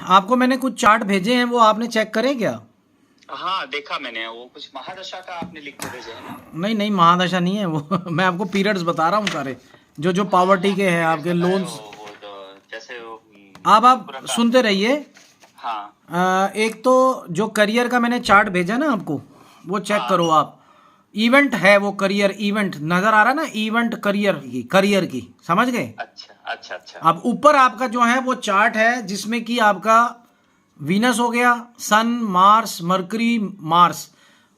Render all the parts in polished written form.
आपको मैंने कुछ चार्ट भेजे हैं, वो आपने चेक करे क्या? हाँ देखा मैंने, वो कुछ महादशा का आपने लिख के भेजे है ना? नहीं नहीं, महादशा नहीं है वो मैं आपको पीरियड्स बता रहा हूँ सारे, जो जो पॉवर्टी के हैं, आपके लोन्स। वो तो जैसे वो आप पूरा सुनते रहिए। हाँ एक तो जो करियर का मैंने चार्ट भेजा ना आपको, वो चेक हाँ करो आप। इवेंट है वो, करियर इवेंट नजर आ रहा है ना, इवेंट करियर की समझ गए? अच्छा अच्छा अच्छा अब ऊपर आपका जो है वो चार्ट है, जिसमें कि आपका वीनस हो गया, सन, मार्स, मरकरी, मार्स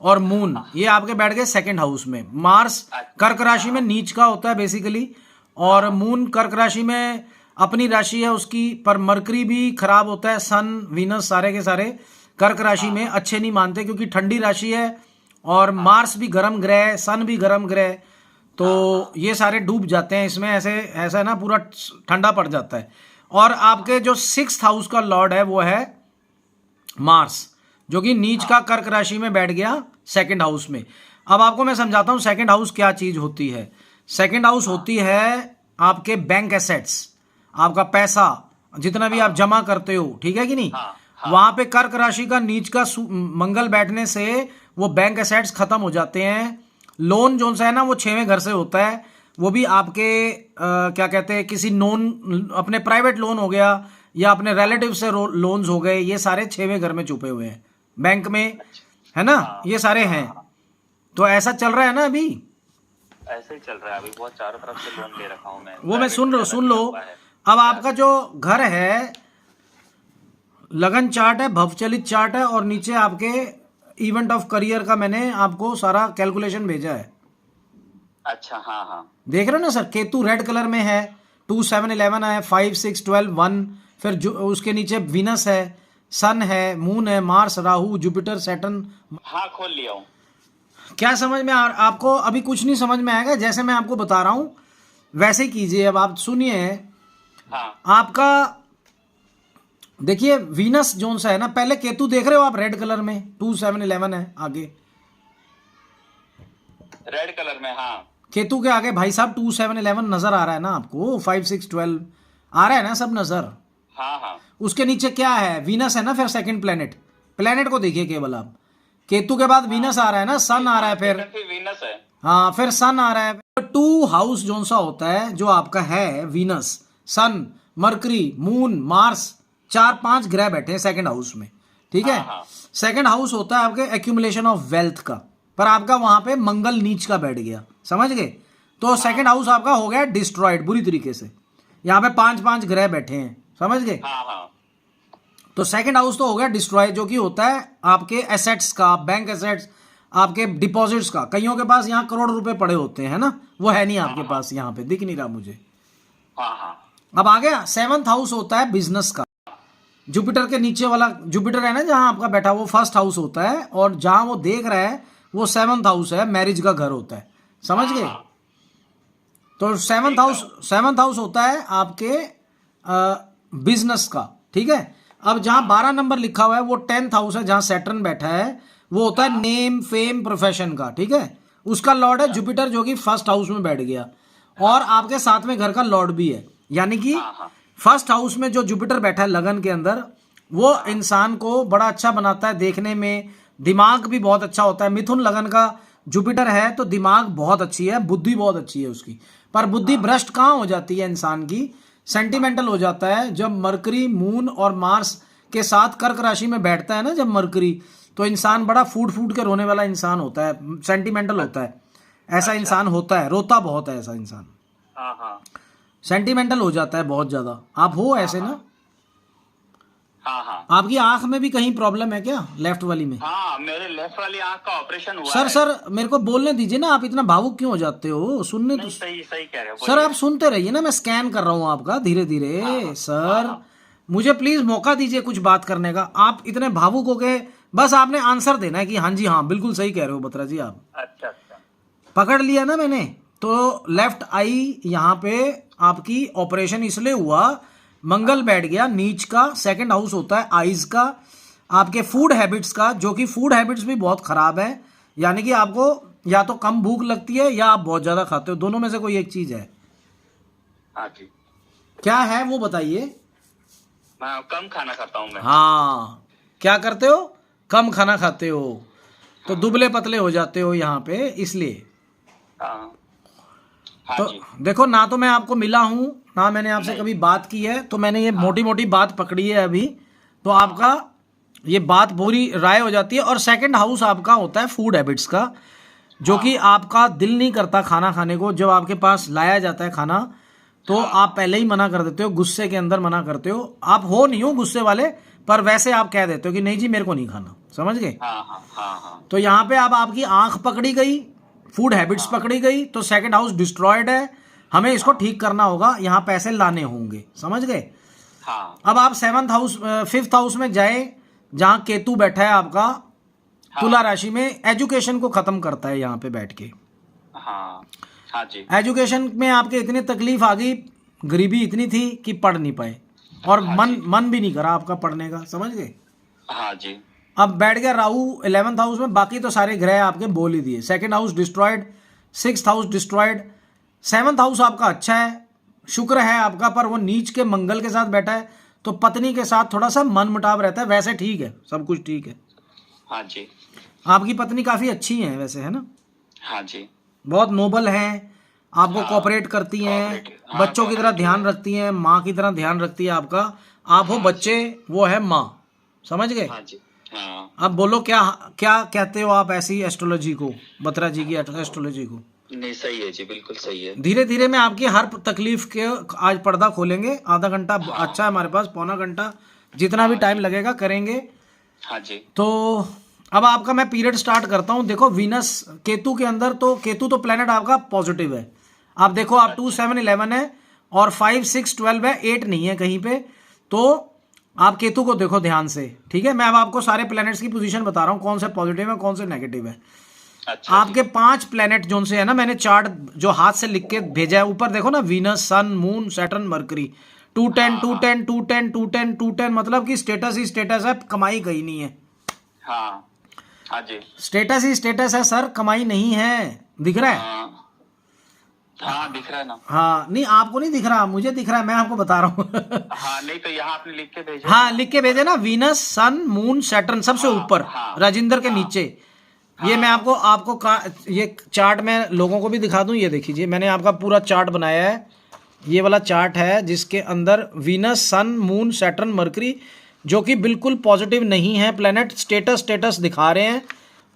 और मून, ये आपके बैठ गए सेकंड हाउस में। मार्स कर्क राशि में नीच का होता है बेसिकली, और मून कर्क राशि में अपनी राशि है उसकी, पर मरकरी भी खराब होता है। सन, वीनस सारे के सारे कर्क राशि में अच्छे नहीं मानते, क्योंकि ठंडी राशि है, और मार्स भी गर्म ग्रह है, सन भी गर्म ग्रह है, तो ये सारे डूब जाते हैं इसमें, ऐसे ऐसा ना पूरा ठंडा पड़ जाता है। और आपके जो 6th हाउस का लॉर्ड है वो है मार्स, जो कि नीच का कर्क राशि में बैठ गया सेकंड हाउस में। अब आपको मैं समझाता हूं सेकंड हाउस क्या चीज होती है। सेकंड हाउस होती है आपके बैंक एसेट्स, आपका पैसा जितना भी आप जमा करते हो, ठीक है कि नहीं? वहां पे कर्क राशि का नीच का मंगल बैठने से वो बैंक एसेट्स खत्म हो जाते हैं। लोन जो सा है ना वो 6वें घर से होता है, वो भी आपके क्या कहते हैं, किसी नोन अपने प्राइवेट लोन हो गया, या अपने रिलेटिव से लोन्स हो गए, ये सारे 6वें घर में छुपे हुए हैं बैंक में, है ना? ये सारे हैं। तो ऐसा चल रहा है ना अभी, ऐसे ही चल रहा है अभी, बहुत चारों तरफ से लोन ले रखा हूँ मैं, वो मैं सुन लो। है। अब आपका जो घर है, लगन चार्ट है, भवचलित चार्ट है, और नीचे आपके इवेंट ऑफ करियर का मैंने आपको सारा कैलकुलेशन भेजा है। अच्छा हाँ हाँ देख रहे हो ना सर, केतु रेड कलर में है, 2 7 11 है, 5 6 12 1, फिर जो उसके नीचे वीनस है, सन है, मून है, मार्स, राहु, जुपिटर, सैटर्न। हाँ खोल लिया हूँ। क्या समझ में आपको? अभी कुछ नहीं समझ में आएगा, जैसे मैं आपको बता रहा हूं वैसे ही कीजिए। अब आप सुनिए, हाँ आपका देखिए वीनस जोन सा है ना, पहले केतु देख रहे हो आप रेड कलर में, 2 7 11 है आगे, रेड कलर में। हाँ केतु के आगे भाई साहब 2 7 11 नजर आ रहा है ना आपको, 5 6 12 आ रहा है ना सब नजर? हाँ हाँ उसके नीचे क्या है? वीनस है ना, फिर सेकंड प्लेनेट को देखिए केवल आप। केतु के बाद वीनस आ रहा है ना, सन आ रहा है, फिर वीनस है। हाँ, फिर सन आ रहा है। 2 हाउस जोन सा होता है जो आपका है, वीनस, सन, मरकरी, मून, मार्स, 4 5 ग्रह बैठे हैं सेकंड हाउस में, ठीक है? सेकंड हाउस होता है आपके एक्यूमुलेशन ऑफ वेल्थ का, पर आपका वहां पे मंगल नीच का बैठ गया, समझ गए? तो सेकंड हाउस आपका हो गया डिस्ट्रॉयड बुरी तरीके से। यहाँ पे 5 5 ग्रह बैठे हैं, समझ गए? तो सेकंड हाउस तो हो गया डिस्ट्रॉय, जो कि होता है आपके एसेट्स का, बैंक एसेट्स, आपके डिपॉजिट्स का। कईयों के पास यहाँ करोड़ रुपए पड़े होते हैं ना, वो है नहीं आपके पास, यहाँ पे दिख नहीं रहा मुझे। अब आ गया 7th हाउस होता है बिजनेस का, जुपिटर के नीचे वाला जुपिटर है ना जहां आपका बैठा, वो 1st हाउस होता है, और जहां वो देख रहा है वो 7th हाउस है, मैरिज का घर होता है, समझ गए? तो 7th हाउस होता है आपके बिजनेस का, ठीक है? अब जहां 12 नंबर लिखा हुआ है वो 10th हाउस है, जहां सैटर्न बैठा है, वो होता है नेम, फेम, प्रोफेशन का, ठीक है? उसका लॉर्ड है जुपिटर, जो कि 1st हाउस में बैठ गया, और आपके 7वें घर का लॉर्ड भी है। यानी कि 1st हाउस में जो जुपिटर बैठा है लगन के अंदर, वो इंसान को बड़ा अच्छा बनाता है देखने में, दिमाग भी बहुत अच्छा होता है। मिथुन लगन का जुपिटर है तो दिमाग बहुत अच्छी है, बुद्धि बहुत अच्छी है उसकी, पर बुद्धि भ्रष्ट कहाँ हो जाती है इंसान की, सेंटिमेंटल हो जाता है जब मरकरी, मून और मार्स के साथ कर्क राशि में बैठता है ना जब मरकरी, तो इंसान बड़ा फूट फूट के रोने वाला इंसान होता है, सेंटिमेंटल होता है, ऐसा इंसान होता है, रोता बहुत है ऐसा इंसान, सेंटिमेंटल हो जाता है बहुत ज्यादा। आप हो ऐसे ना? आपकी आंख में भी कहीं प्रॉब्लम है क्या, लेफ्ट वाली में? हाँ मेरे लेफ्ट वाली आंख का ऑपरेशन हुआ सर है। सर मेरे को बोलने दीजिए ना, आप इतना भावुक क्यों हो जाते हो? सुनने तो सही सही कह रहे हो सर, आप सुनते रहिए ना, मैं स्कैन कर रहा हूँ आपका धीरे धीरे। सर मुझे प्लीज मौका दीजिए कुछ बात करने का। आप इतने भावुक हो गए, बस आपने आंसर देना है कि हाँ जी हाँ बिल्कुल सही कह रहे हो बत्रा जी आप। अच्छा पकड़ लिया ना मैंने। तो लेफ्ट आई यहाँ पे आपकी ऑपरेशन इसलिए हुआ, मंगल बैठ गया नीच का, सेकंड हाउस होता है आइज का, आपके फूड हैबिट्स का, जो कि फूड हैबिट्स भी बहुत खराब है, यानी कि आपको या तो कम भूख लगती है या आप बहुत ज्यादा खाते हो, दोनों में से कोई एक चीज है। हाँ जी। क्या है वो बताइए। मैं कम खाना खाता हूँ मैं। हाँ, क्या करते हो? कम खाना खाते हो, तो दुबले पतले हो जाते हो यहाँ पे, इसलिए। हाँ हाँ तो जी। देखो, ना तो मैं आपको मिला हूँ, ना मैंने आपसे नहीं। कभी बात की है, तो मैंने ये मोटी मोटी बात पकड़ी है अभी, तो हाँ। आपका ये बात पूरी राय हो जाती है। और सेकंड हाउस आपका होता है फूड हैबिट्स का, जो कि हाँ आपका दिल नहीं करता खाना खाने को। जब आपके पास लाया जाता है खाना, तो हाँ आप पहले ही मना कर देते हो, गुस्से के अंदर मना करते हो। आप हो नहीं हो गुस्से वाले, पर वैसे आप कह देते हो कि नहीं जी मेरे को नहीं खाना, समझ गए? हाँ हाँ हाँ हाँ तो यहाँ पे अब आपकी आंख पकड़ी गई, फूड हैबिट्स हाँ पकड़ी गई, तो सेकंड हाउस डिस्ट्रॉयड है। हमें इसको ठीक करना होगा, यहाँ पैसे लाने होंगे, समझ गए? हाँ अब आप सेवंथ हाउस, फिफ्थ हाउस में जाए, जहाँ केतु बैठा है आपका तुला राशि में, एजुकेशन को खत्म करता है यहाँ पे बैठ के। हाँ हाँ जी। एजुकेशन में आपके इतनी तकलीफ आ गई, गरीबी इतनी थी कि पढ़ नहीं पाए, और हाँ मन जी। मन भी नहीं करा आपका पढ़ने का, समझ गए? हाँ जी। अब बैठ गया राहु 11th हाउस में, बाकी तो सारे ग्रह आपके बोल ही दिए। Second house destroyed, sixth house destroyed, seventh house आपका अच्छा है, शुक्र है आपका, पर वो नीच के मंगल के साथ बैठा है, तो पत्नी के साथ थोड़ा सा मन मुटाव रहता है। वैसे ठीक है, सब कुछ ठीक है। हाँ जी। आपकी पत्नी काफ़ी अच्छी है वैसे, है ना? हाँ जी। बहुत नोबल हैं, आपको हाँ, कोऑपरेट करती हैं, cooperative, हाँ, बच्चों की तरह cooperative ध्यान है। रखती हैं, माँ की तरह ध्यान रखती है आपका। आप हो हाँ बच्चे, वो है माँ, समझ गए? हाँ जी। हाँ अब बोलो, क्या क्या कहते हो आप ऐसी एस्ट्रोलॉजी को, बत्रा जी की एस्ट्रोलॉजी को? नहीं, सही है जी, बिल्कुल सही है। धीरे धीरे मैं आपकी हर तकलीफ के आज पर्दा खोलेंगे। आधा घंटा अच्छा है हमारे पास, पौना घंटा, जितना भी टाइम लगेगा करेंगे। हाँ जी। तो अब आपका मैं पीरियड स्टार्ट करता हूँ। देखो, वीनस केतु के अंदर, तो केतु तो प्लेनेट आपका पॉजिटिव है। आप देखो, आप 2 7 11 है, और 5 6 12 है, 8 नहीं है कहीं पे। तो आप केतु को देखो ध्यान से, ठीक है? मैं अब आपको सारे प्लैनेट्स की पोजीशन बता रहा हूँ, कौन से पॉजिटिव है कौन से नेगेटिव है। अच्छा आपके 5 प्लैनेट जोन से है ना, मैंने चार्ट जो हाथ से लिख के भेजा है, ऊपर देखो ना, वीनस, सन, मून, सैटर्न, मरकरी, 210 210 210 210 210, मतलब कि स्टेटस ही स्टेटस है, कमाई कहीं नहीं है। हाँ हाँ जी। स्टेटस ही स्टेटस है सर, कमाई नहीं है। दिख रहा है? हाँ हाँ, दिख रहा है ना। हाँ, नहीं आपको नहीं दिख रहा, मुझे दिख रहा है, मैं आपको बता रहा हूँ। हाँ, नहीं तो यहाँ आपने लिख के भेजा। हाँ, लिख के भेजे ना, वीनस, सन, मून, सैटर्न, सबसे ऊपर, हाँ, राजेंद्र के नीचे। ये मैं आपको आपको ये चार्ट मैं लोगों को भी दिखा दूं। ये देखिए, मैंने आपका पूरा चार्ट बनाया है। ये वाला चार्ट है जिसके अंदर वीनस, सन, मून, सैटर्न, मरकरी, जो कि बिल्कुल पॉजिटिव नहीं है प्लेनेट, स्टेटस दिखा रहे हैं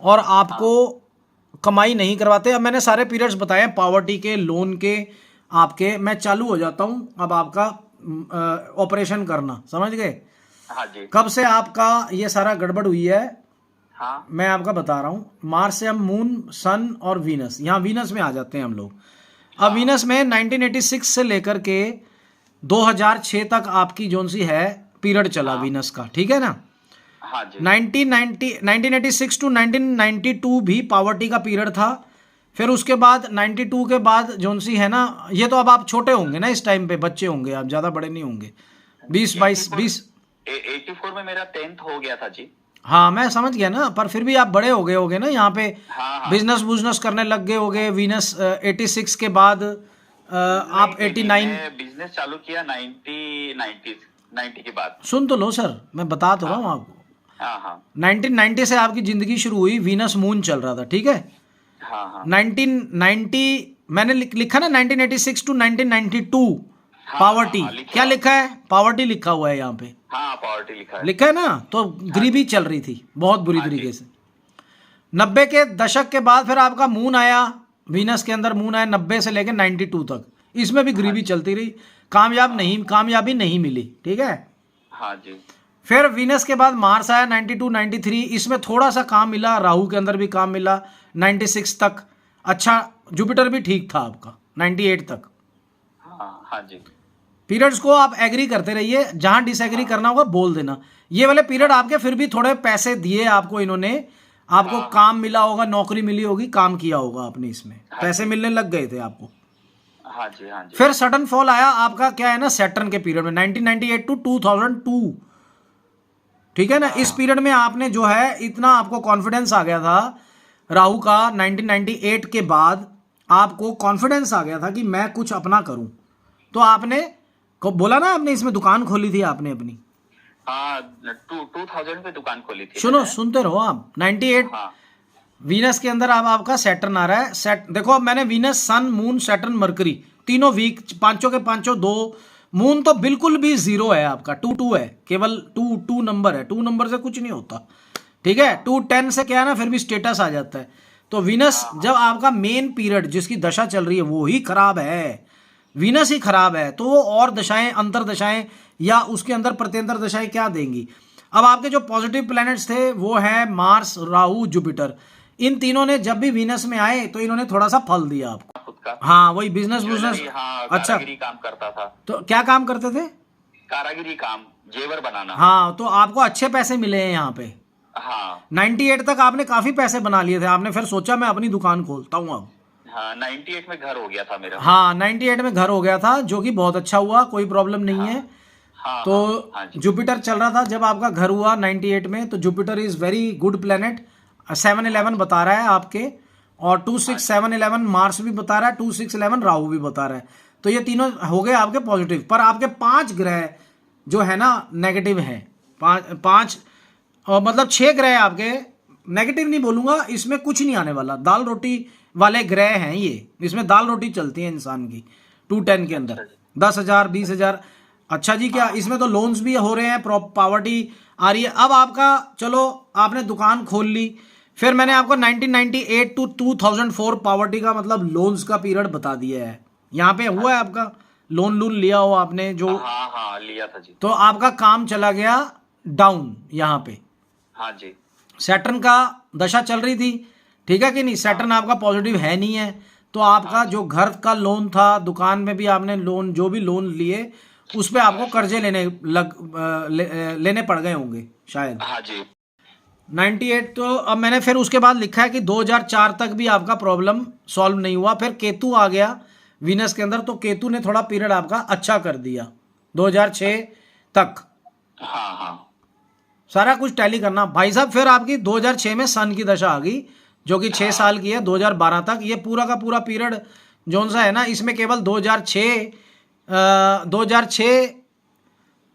और आपको कमाई नहीं करवाते। अब मैंने सारे पीरियड्स बताए हैं, पॉवर्टी के, लोन के, आपके। मैं चालू हो जाता हूँ अब आपका ऑपरेशन करना, समझ गए? हाँ जी। कब से आपका ये सारा गड़बड़ हुई है, हाँ मैं आपका बता रहा हूँ। मार्स से हम मून, सन और वीनस, यहाँ वीनस में आ जाते हैं हम लोग। अब वीनस में 1986 से लेकर के 2006 तक आपकी जोन सी है पीरियड चला वीनस का, ठीक है ना? हाँ जी। 1986 टू 1992 भी पॉवर्टी का पीरियड था। फिर उसके बाद 92 के बाद जोन सी है ना, ये तो अब आप छोटे होंगे ना इस टाइम पे, बच्चे होंगे आप, ज़्यादा बड़े नहीं होंगे, 20 84 में मेरा 10th हो गया था जी। हाँ मैं समझ गया ना, पर फिर भी आप बड़े हो गए होगे ना यहाँ पे, हाँ। बिजनेस करने लग गए होगे। वीनस 86 के बाद आप 89। बिजनेस चालू किया 90 के बाद। सुन तो लो सर, मैं बता तो रहा हूँ आपको। हाँ हाँ 1990 से आपकी जिंदगी शुरू हुई, वीनस मून चल रहा था, ठीक है? हाँ हाँ 1990 मैंने लिखा ना, 1986 टू 1992 पॉवर्टी। क्या लिखा है? पॉवर्टी लिखा हुआ है यहाँ पे। हाँ, पॉवर्टी लिखा है। लिखा है ना, तो गरीबी चल रही थी बहुत बुरी तरीके से। 90 के दशक के बाद फिर आपका मून आया, वीनस के अंदर मून आया 90 से लेकर 92 तक। इसमें भी गरीबी चलती रही, कामयाबी नहीं मिली, ठीक है? हाँ जी। फिर वीनस के बाद मार्स आया 92 93, इसमें थोड़ा सा काम मिला, राहु के अंदर भी काम मिला 96 तक। अच्छा, जुपिटर भी ठीक था आपका 98 तक। हाँ हाँ जी। पीरियड्स को आप एग्री करते रहिए, जहां डिसएग्री करना होगा बोल देना। ये वाले पीरियड आपके फिर भी थोड़े पैसे दिए आपको इन्होंने, आपको काम मिला होगा, नौकरी मिली होगी, काम किया होगा आपने, इसमें पैसे मिलने लग गए थे आपको। हाँ जी। हाँ जी। फिर सडन फॉल आया आपका, क्या है ना, सैटर्न के पीरियड में 1998 टू 2002, ठीक है ना? इस पीरियड में आपने जो है इतना आपको कॉन्फिडेंस आ गया था राहु का। 1998 के बाद आपको कॉन्फिडेंस आ गया था कि मैं कुछ अपना करूं, तो आपने को बोला ना, आपने इसमें दुकान खोली थी आपने अपनी, हाँ 2000 पे दुकान खोली थी सुनो, मैंने। सुनते रहो आप। 98 हाँ वीनस के अंदर अब आपका सैटर्न आ रहा है। सेट देखो, अब मैंने वीनस, सन, मून, सैटर्न, मरकरी तीनों वीक, पांचों के पांचों दो। मून तो बिल्कुल भी जीरो है आपका, 2 है, केवल 2 नंबर है। 2 नंबर से कुछ नहीं होता, ठीक है। 2 10 से क्या है ना, फिर भी स्टेटस आ जाता है। तो वीनस जब आपका मेन पीरियड जिसकी दशा चल रही है वो ही खराब है, वीनस ही खराब है, तो वो और दशाएं, अंतर दशाएं या उसके अंदर प्रत्यंतर दशाएं क्या देंगी। अब आपके जो पॉजिटिव प्लैनेट्स थे वो है मार्स, राहु, जुपिटर। इन तीनों ने जब भी वीनस में आए तो इन्होंने थोड़ा सा फल दिया आपको। खुद का हाँ, वही बिजनेस बिजनेस। ज्वेलरी, हाँ अच्छा, कारागिरी काम करता था। तो क्या काम करते थे? कारागिरी काम, जेवर बनाना। हाँ, तो आपको अच्छे पैसे मिले हैं यहाँ पे। हाँ 98 तक आपने काफी पैसे बना लिए थे, आपने फिर सोचा मैं अपनी दुकान खोलता हूँ अब। हाँ 98 में घर हो गया था मेरा। हाँ, 98 में घर हो गया था, जो कि बहुत अच्छा हुआ, कोई प्रॉब्लम नहीं है। हाँ तो हाँ जी। जुपिटर चल रहा था जब आपका घर हुआ 98 में, तो Jupiter is very good planet. 7-11 बता रहा है आपके, और 2-6-7-11 मार्स भी बता रहा है, 2-6-11 राहु भी बता रहा है। तो ये तीनों हो गए आपके पॉजिटिव। पर आपके 5 ग्रह जो है ना नेगेटिव है। पाँच मतलब 6 ग्रह आपके नेगेटिव नहीं बोलूंगा, इसमें कुछ नहीं आने वाला, दाल रोटी वाले ग्रह हैं ये। इसमें दाल रोटी चलती है इंसान की 2-10 के अंदर, 10,000 20,000। अच्छा जी, क्या इसमें तो लोन्स भी हो रहे हैं, पावर्टी आ रही है। अब आपका, चलो आपने दुकान खोल ली, फिर मैंने आपको 1998 to 2004 पावर्टी का मतलब लोन्स का पीरियड बता दिया है। यहाँ पे हुआ है आपका लोन लिया हो आपने जो, हाँ हाँ लिया था जी। तो आपका काम चला गया डाउन यहाँ पे। हाँ जी। सैटर्न का दशा चल रही थी, ठीक है कि नहीं। सैटर्न आपका पॉजिटिव है नहीं है, तो आपका जो घर का लोन था, दुकान में भी आपने लोन, जो भी लोन लिए उस पे आपको कर्जे लेने पड़ गए होंगे शायद। हाँ जी। 98 तो अब मैंने फिर उसके बाद लिखा है कि 2004 तक भी आपका प्रॉब्लम सॉल्व नहीं हुआ। फिर केतु आ गया वीनस के अंदर, तो केतु ने थोड़ा पीरियड आपका अच्छा कर दिया 2006 तक। हाँ हाँ सारा कुछ टैली करना भाई साहब। फिर आपकी 2006 में सन की दशा आ गई, जो कि 6 साल की है, 2012 तक। ये पूरा का पूरा पीरियड जोन सा है ना, इसमें केवल 2006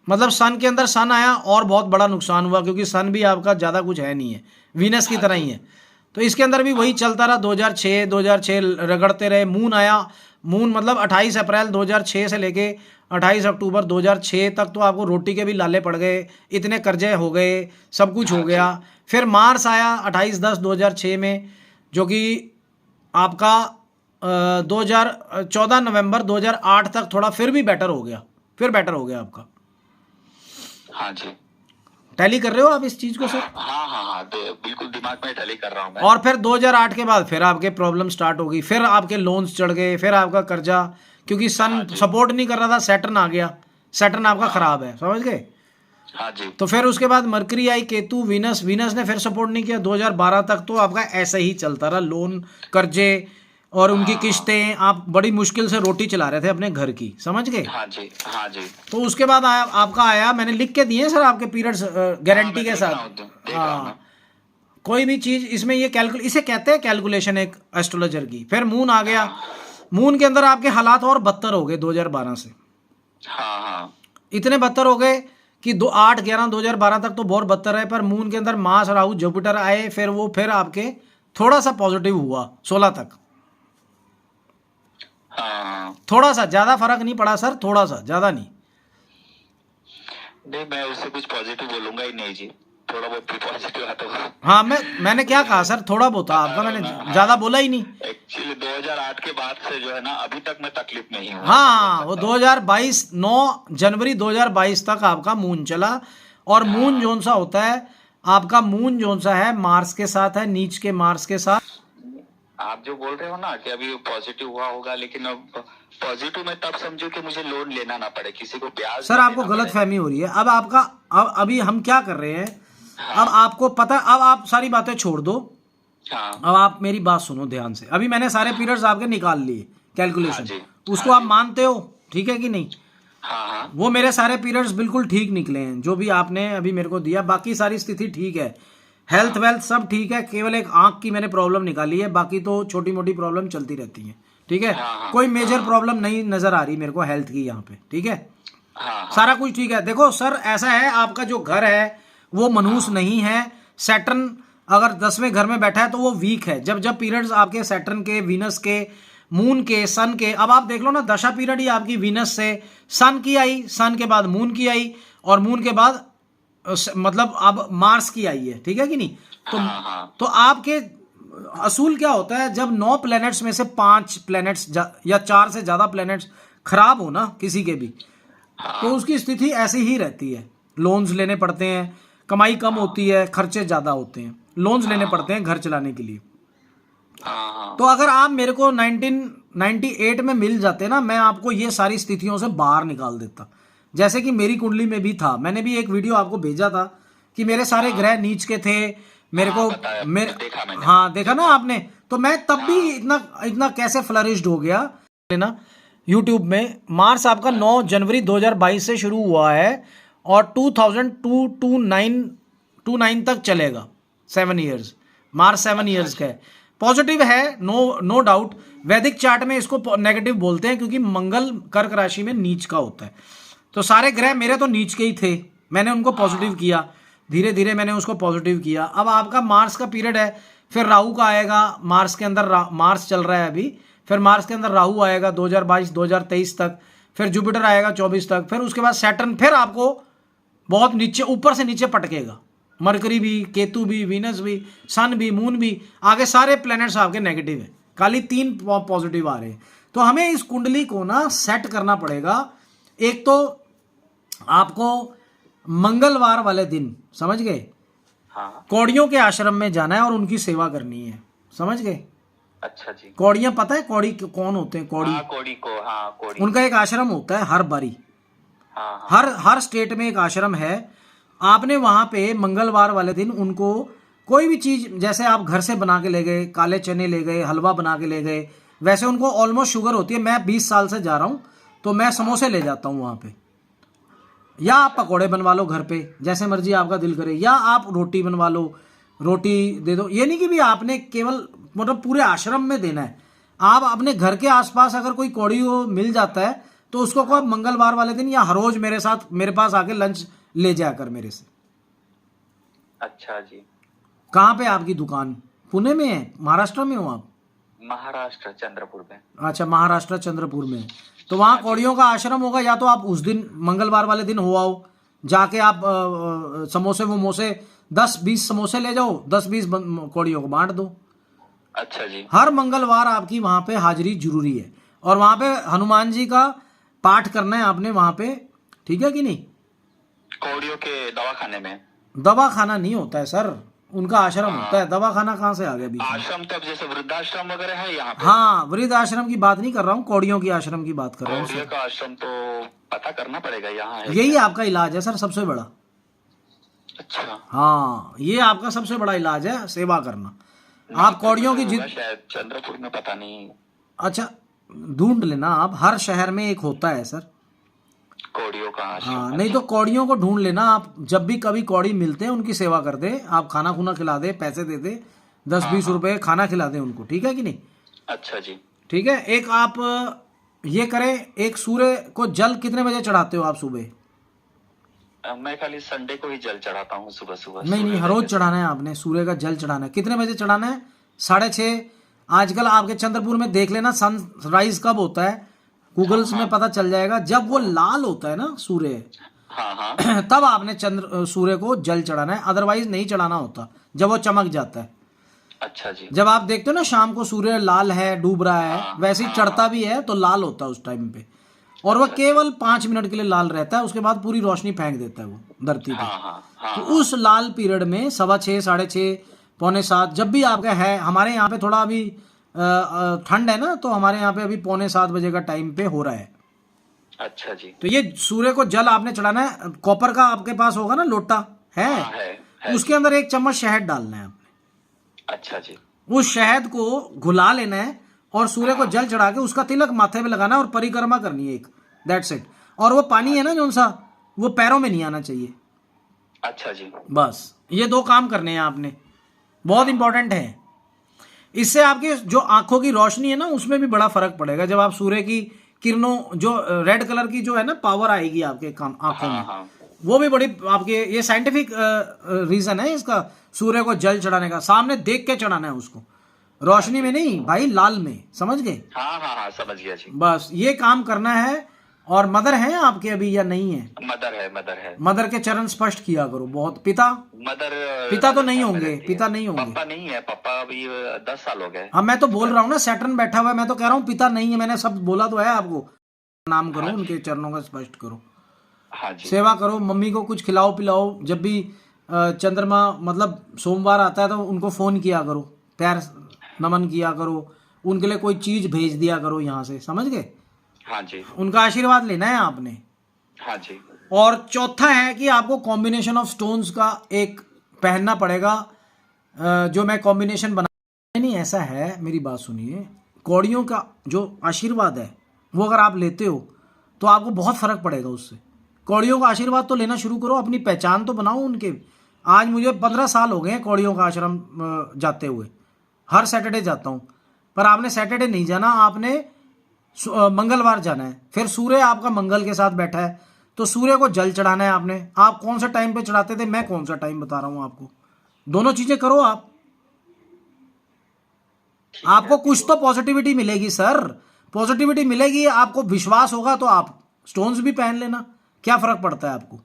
मतलब सन के अंदर सन आया और बहुत बड़ा नुकसान हुआ, क्योंकि सन भी आपका ज़्यादा कुछ है नहीं है, वीनस की तरह ही है। तो इसके अंदर भी वही चलता रहा, 2006 रगड़ते रहे। मून आया, मून मतलब 28 अप्रैल 2006 से लेके 28 अक्टूबर 2006 तक तो आपको रोटी के भी लाले पड़ गए, इतने कर्जे हो गए, सब कुछ हो गया। फिर मार्स आया 28/10/2006 में, जो कि आपका 2014 नवंबर 2008 तक थोड़ा फिर भी बेटर हो गया, फिर बेटर हो गया आपका। हाँ जी। टैली कर रहे हो आप इस चीज़ को सर? हाँ हाँ हाँ बिल्कुल दिमाग में टैली कर रहा हूँ मैं। और फिर 2008 के बाद फिर आपके प्रॉब्लम स्टार्ट हो गई, फिर आपके लोन्स चढ़ गए, फिर आपका कर्जा, क्योंकि सन सपोर्ट नहीं कर रहा था, सैटर्न आ गया, सैटर्न आपका खराब है, समझ गए। हाँ जी। तो फिर उसके बाद मरकरी आई, केतु, वीनस ने फिर सपोर्ट नहीं किया 2012 तक। तो आपका ऐसे ही चलता रहा, लोन, कर्जे और उनकी किस्तें। आप बड़ी मुश्किल से रोटी चला रहे थे अपने घर की, समझ गए। हाँ जी। हाँ जी। तो उसके बाद आया आपका, आया, मैंने लिख के दिए सर आपके पीरियड्स गारंटी के साथ। देख रहा हूँ मैं। कोई भी चीज इसमें ये इसे कहते हैं कैलकुलेशन एक एस्ट्रोलॉजर की। फिर मून आ गया, मून के अंदर आपके हालात और बदतर हो गए 2012 से। हाँ हाँ इतने बदतर हो गए कि 8/11/2012 तक तो बहुत बदतर है। पर मून के अंदर मार्स, राहु, जुपिटर आए, फिर वो फिर आपके थोड़ा सा पॉजिटिव हुआ 16 तक। हाँ। थोड़ा सा, ज्यादा फर्क नहीं पड़ा सर, थोड़ा सा, ज्यादा नहीं। नहीं मैं उससे कुछ पॉजिटिव बोलूंगा ही नहीं जी, थोड़ा बहुत भी पॉजिटिव आता है। हाँ, मैंने क्या कहा सर, थोड़ा बहुत आपका, मैंने ज्यादा बोला ही नहीं। एक्चुअली 2008 के बाद से जो है ना अभी तक मैं तकलीफ में ही हूँ। हाँ, वो 2022 9 जनवरी 2022 तक आपका मून चला। और मून जोन सा होता है आपका, मून जोन सा है मार्स के साथ है, नीच के मार्स के साथ। आप जो बोल रहे हो ना कि अभी पॉजिटिव हुआ होगा, लेकिन अब पॉजिटिव में तब समझो कि मुझे लोन लेना ना पड़े, किसी को ब्याज सर आपको गलत फहमी हो रही है। अब आपका, अब अभी हम क्या कर रहे हैं, अब आपको पता, अब आप सारी बातें छोड़ दो। हाँ अब आप मेरी बात सुनो ध्यान से। अभी मैंने सारे पीरियड्स आपके निकाल लिए, कैलकुलेशन, जी। उसको आप मानते हो, ठीक है कि नहीं। हाँ हाँ वो मेरे सारे पीरियड्स बिल्कुल ठीक निकले हैं, जो भी आपने अभी मेरे को दिया। बाकी सारी स्थिति ठीक है, हेल्थ वेल्थ सब ठीक है, केवल एक आंख की मैंने प्रॉब्लम निकाली है, बाकी तो छोटी मोटी प्रॉब्लम चलती रहती है, ठीक है। कोई मेजर प्रॉब्लम नहीं नजर आ रही मेरे को हेल्थ की यहाँ पे, ठीक है। हाँ सारा कुछ ठीक है। देखो सर, ऐसा है, आपका जो घर है वो मनुष्य नहीं है। सैटर्न अगर 10वें घर में बैठा है तो वो वीक है। जब जब पीरियड्स आपके सैटर्न के, वीनस के, मून के, सन के, अब आप देख लो ना, दशा पीरियड ही आपकी वीनस से सन की आई, सन के बाद मून की आई, और मून के बाद मतलब अब मार्स की आई है, ठीक है कि नहीं। तो आपके असूल क्या होता है, जब 9 प्लैनेट्स में से 5 प्लैनेट्स या 4 से ज्यादा प्लैनेट्स खराब हो ना किसी के भी, तो उसकी स्थिति ऐसी ही रहती है। लोन्स लेने पड़ते हैं, कमाई कम होती है, खर्चे ज्यादा होते हैं, लोन्स लेने पड़ते हैं घर चलाने के लिए। तो अगर आप मेरे को 1998 में मिल जाते ना, मैं आपको ये सारी स्थितियों से बाहर निकाल देता। जैसे कि मेरी कुंडली में भी था, मैंने भी एक वीडियो आपको भेजा था कि मेरे सारे ग्रह नीच के थे मेरे को, हाँ देखा ना आपने। तो मैं तब भी इतना कैसे फ्लरिश्ड हो गया लेना। यूट्यूब में मार्स आपका 9 जनवरी 2022 से शुरू हुआ है और 2029 तक चलेगा। 7 ईयर्स, मार्स 7 ईयर्स का है। पॉजिटिव है, नो डाउट। वैदिक चार्ट में इसको नेगेटिव बोलते हैं क्योंकि मंगल कर्क राशि में नीच का होता है। तो सारे ग्रह मेरे तो नीच के ही थे, मैंने उनको पॉजिटिव किया, धीरे धीरे मैंने उसको पॉजिटिव किया। अब आपका मार्स का पीरियड है, फिर राहु का आएगा। मार्स के अंदर मार्स चल रहा है अभी, फिर मार्स के अंदर राहु आएगा 2022-2023 तक, फिर जुपिटर आएगा 24 तक, फिर उसके बाद सैटर्न फिर आपको बहुत नीचे, ऊपर से नीचे पटकेगा। मरकरी भी, केतु भी, वीनस भी, सन भी, मून भी, आगे सारे प्लैनेट्स आपके नेगेटिव है, खाली 3 पॉजिटिव आ रहे हैं। तो हमें इस कुंडली को ना सेट करना पड़ेगा। एक तो आपको मंगलवार वाले दिन, समझ गए, कौड़ियों के आश्रम में जाना है और उनकी सेवा करनी है, समझ गए। अच्छा जी। कौड़ियां पता है कौड़ी कौन होते हैं? कौड़ी, कौड़ी को, कौड़ी, उनका एक आश्रम होता है हर बारी, हर स्टेट में एक आश्रम है। आपने वहां पे मंगलवार वाले दिन उनको कोई भी चीज, जैसे आप घर से बना के ले गए, काले चने ले गए, हलवा बना के ले गए, वैसे उनको ऑलमोस्ट शुगर होती है। मैं 20 साल से जा रहा हूं तो मैं समोसे ले जाता हूं वहां पे, या आप पकोड़े बनवा लो घर पे, जैसे मर्जी आपका दिल करे, या आप रोटी बनवा लो, रोटी दे दो। ये नहीं कि भी आपने केवल मतलब पूरे आश्रम में देना है। आप अपने घर के आसपास अगर कोई कौड़ी मिल जाता है तो उसको कहो मंगलवार वाले दिन या हर रोज मेरे पास आके लंच ले जाया कर मेरे से। अच्छा जी। कहाँ पे आपकी दुकान? पुणे में है? महाराष्ट्र में हो आप? महाराष्ट्र, चंद्रपुर में। अच्छा, महाराष्ट्र चंद्रपुर में। तो वहाँ कौड़ियों का आश्रम होगा, या तो आप उस दिन मंगलवार वाले दिन हो आओ, जाके आप समोसे वमोसे 10-20 समोसे ले जाओ, 10-20 कौड़ियों को बांट दो। अच्छा जी। हर मंगलवार आपकी वहां पे हाजिरी जरूरी है, और वहां पे हनुमान जी का पाठ करना है आपने वहां पे, ठीक है कि नहीं। कौड़ियों के दवाखाने में? दवा खाना नहीं होता है सर, उनका आश्रम होता है। दवा खाना कहाँ से आ गया बीच में? आश्रम तब जैसे वृद्धाश्रम वगैरह है यहाँ पे? हाँ, वृद्ध आश्रम की बात नहीं कर रहा हूँ, कौड़ियों की आश्रम की बात कर रहा हूँ। कौड़ियों का आश्रम तो पता करना पड़ेगा यहाँ है। यही आपका इलाज है सर, सबसे बड़ा। अच्छा। हाँ, ये आपका सबसे बड़ा इलाज है, सेवा करना। आप कौड़ियों की शायद चंद्रपुर में, पता नहीं। अच्छा, ढूंढ लेना आप, हर शहर में एक होता है सर कौड़ियों का आश्रम। हाँ, नहीं तो कौड़ियों को ढूंढ लेना आप। जब भी कभी कौड़ी मिलते हैं उनकी सेवा कर दे, आप खाना खुना खिला दे, पैसे दे दे, 10-20 रुपए खाना खिला दे उनको, ठीक है कि नहीं। अच्छा जी। ठीक है। एक आप ये करें, एक सूर्य को जल कितने बजे चढ़ाते हो आप सुबह? मैं खाली संडे को ही जल चढ़ाता हूँ सुबह सुबह। नहीं, हर रोज चढ़ाना है आपने, सूर्य का जल चढ़ाना है। कितने बजे चढ़ाना है? 6:30। आजकल आपके चंद्रपुर में देख लेना सनराइज कब होता है, गूगल्स में पता चल जाएगा। जब वो लाल होता है ना सूर्य, तब आपने सूर्य को जल चढ़ाना है, अदरवाइज नहीं चढ़ाना होता जब वो चमक जाता है। अच्छा जी। जब आप देखते हो ना शाम को सूर्य लाल है, डूब रहा है, वैसे ही चढ़ता भी है तो लाल होता है उस टाइम पे, और वह केवल 5 मिनट के लिए लाल रहता है, उसके बाद पूरी रोशनी फेंक देता है वो धरती पे। तो उस लाल पीरियड में 6:15, 6:30, 6:45, जब भी आपका है, हमारे यहाँ पे थोड़ा अभी ठंड है ना, तो हमारे यहाँ पे अभी 6:45 बजे का टाइम पे हो रहा है। अच्छा जी। तो ये सूर्य को जल आपने चढ़ाना है। कॉपर का आपके पास होगा ना लोटा, है? उसके अंदर 1 चम्मच शहद डालना है आपने। अच्छा जी। उस शहद को घुला लेना है और सूर्य को जल चढ़ा के उसका तिलक माथे पे लगाना है और परिक्रमा करनी है एक, दैट्स इट। और वो पानी है ना जो सा, वो पैरों में नहीं आना चाहिए। अच्छा जी। बस ये 2 काम करने हैं आपने, बहुत इंपॉर्टेंट है। इससे आपके जो आंखों की रोशनी है ना, उसमें भी बड़ा फर्क पड़ेगा। जब आप सूर्य की किरणों जो रेड कलर की जो है ना पावर आएगी आपके आंखों हाँ में, हाँ वो भी बड़ी आपके, ये साइंटिफिक रीजन है इसका, सूर्य को जल चढ़ाने का। सामने देख के चढ़ाना है उसको, रोशनी में नहीं भाई, लाल में, समझ गए? हाँ हाँ हाँ समझ गया जी। बस ये काम करना है। और मदर है आपके अभी या नहीं है? मदर है, मदर है। मदर के चरण स्पष्ट किया करो बहुत। पिता? मदर पिता तो नहीं राजस्थान में होंगे, रहती पिता है। नहीं होंगे। पापा नहीं है, पापा अभी 10 साल हो गए। अब मैं तो बोल रहा हूँ ना, सैटर्न बैठा हुआ है, मैं तो कह रहा हूँ पिता नहीं है, मैंने सब बोला तो है आपको। नाम करो, हाँ जी। उनके चरणों का स्पष्ट करो, हाँ जी। सेवा करो, मम्मी को कुछ खिलाओ पिलाओ। जब भी चंद्रमा मतलब सोमवार आता है तो उनको फोन किया करो, पैर नमन किया करो, उनके लिए कोई चीज भेज दिया करो यहाँ से, समझ गए? हाँ जी। उनका आशीर्वाद लेना है आपने। हाँ जी। और चौथा है कि आपको कॉम्बिनेशन ऑफ स्टोन्स का एक पहनना पड़ेगा, जो मैं कॉम्बिनेशन बना, नहीं ऐसा है, मेरी बात सुनिए, कौड़ियों का जो आशीर्वाद है वो अगर आप लेते हो तो आपको बहुत फर्क पड़ेगा उससे। कौड़ियों का आशीर्वाद तो लेना शुरू करो, अपनी पहचान तो बनाओ उनके। आज मुझे 15 साल हो गए हैं कौड़ियों का आश्रम जाते हुए, हर सैटरडे जाता हूँ। पर आपने सैटरडे नहीं जाना, आपने मंगलवार जाना है। फिर सूर्य आपका मंगल के साथ बैठा है तो सूर्य को जल चढ़ाना है आपने। आप कौन सा टाइम पे चढ़ाते थे, मैं कौन सा टाइम बता रहा हूँ आपको, दोनों चीजें करो आप। आपको कुछ तो पॉजिटिविटी मिलेगी सर, पॉजिटिविटी मिलेगी, आपको विश्वास होगा तो आप स्टोन्स भी पहन लेना, क्या फर्क पड़ता है आपको।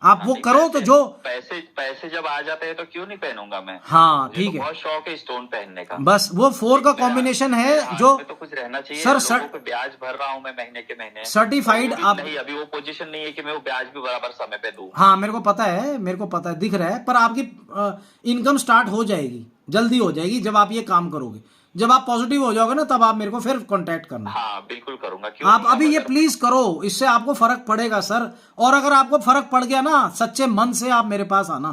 आप वो नहीं, करो तो जो पैसे पैसे जब आ जाते हैं तो क्यों नहीं पहनूंगा मैं। हाँ मुझे ठीक तो है, बहुत शौक है स्टोन पहनने का। बस वो 4 का कॉम्बिनेशन है जो में तो कुछ रहना चाहिए। सर, लोगों पे ब्याज भर रहा हूँ मैं महीने के महीने, सर्टिफाइड तो वो भी आप, नहीं, अभी वो पोजीशन नहीं है कि मैं वो ब्याज भी बराबर समय पे दूं। हाँ मेरे को पता है, मेरे को पता है, दिख रहा है, पर आपकी इनकम स्टार्ट हो जाएगी, जल्दी हो जाएगी जब आप ये काम करोगे। जब आप पॉजिटिव हो जाओगे ना तब आप मेरे को फिर कांटेक्ट करना। हाँ बिल्कुल करूंगा, क्यों आप नहीं, अभी ये अगर- प्लीज करो, इससे आपको फर्क पड़ेगा सर। और अगर आपको फर्क पड़ गया ना, सच्चे मन से आप मेरे पास आना,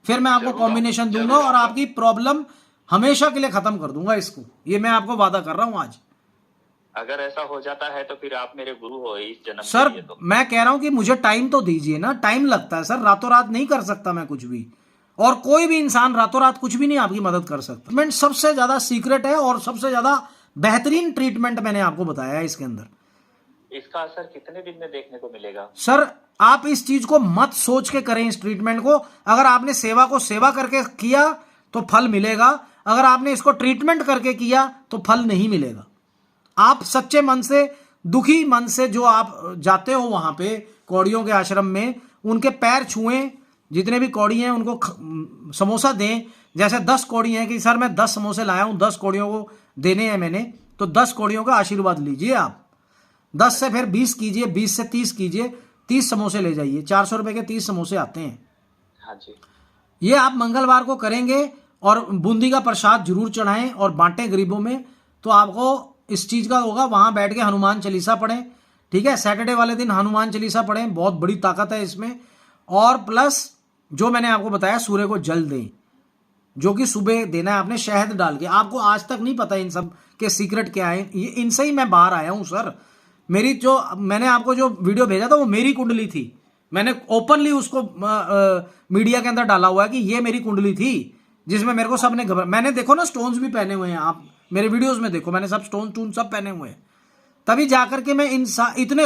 फिर मैं आपको जरूर कॉम्बिनेशन आऊंगा, दूंगा जरूर और आऊंगा। आपकी प्रॉब्लम हमेशा के लिए खत्म कर दूंगा इसको, ये मैं आपको वादा कर रहा हूं आज। अगर ऐसा हो जाता है तो फिर आप मेरे गुरु हो इस जन्म सर के लिए। तो मैं कह रहा हूं कि मुझे टाइम तो दीजिए ना, टाइम लगता है सर, रातों रात नहीं कर सकता मैं कुछ भी, और कोई भी इंसान रातों रात कुछ भी नहीं आपकी मदद कर सकता। ट्रीटमेंट सबसे ज्यादा सीक्रेट है और सबसे ज्यादा बेहतरीन ट्रीटमेंट मैंने आपको बताया है इसके अंदर। इसका असर कितने दिन में देखने को मिलेगा? सर आप इस चीज को मत सोच के करें इस ट्रीटमेंट को। अगर आपने सेवा को सेवा करके किया तो फल मिलेगा, अगर आपने इसको ट्रीटमेंट करके किया तो फल नहीं मिलेगा। आप सच्चे मन से, दुखी मन से जो आप जाते हो वहां पे कौड़ियों के आश्रम में, उनके पैर छुएं, जितने भी कौड़ी हैं उनको समोसा दें। जैसे 10 कौड़ी हैं कि सर मैं 10 समोसे लाया हूं, 10 कौड़ियों को देने हैं मैंने, तो 10 कौड़ियों का आशीर्वाद लीजिए आप। 10 से फिर 20 कीजिए, 20 से 30 कीजिए, 30 समोसे ले जाइए, 400 रुपए के 30 समोसे आते हैं। हाँ जी। ये आप मंगलवार को करेंगे और बूंदी का प्रसाद जरूर चढ़ाएं और बांटें गरीबों में, तो आपको इस चीज का होगा। वहां बैठ के हनुमान चालीसा पढ़ें, ठीक है, सैटरडे वाले दिन हनुमान चालीसा पढ़ें, बहुत बड़ी ताकत है इसमें। और प्लस जो मैंने आपको बताया, सूर्य को जल दें, जो कि सुबह देना है आपने शहद डाल के। आपको आज तक नहीं पता इन सब के सीक्रेट क्या है, ये इनसे ही मैं बाहर आया हूं सर। मेरी जो मैंने आपको जो वीडियो भेजा था वो मेरी कुंडली थी, मैंने ओपनली उसको मीडिया के अंदर डाला हुआ है कि ये मेरी कुंडली थी, जिसमें मेरे को सबने मैंने देखो ना स्टोन्स भी पहने हुए हैं, आप मेरे वीडियोस में देखो, मैंने सब स्टोन टून सब पहने हुए हैं। तभी जाकर के मैं इतने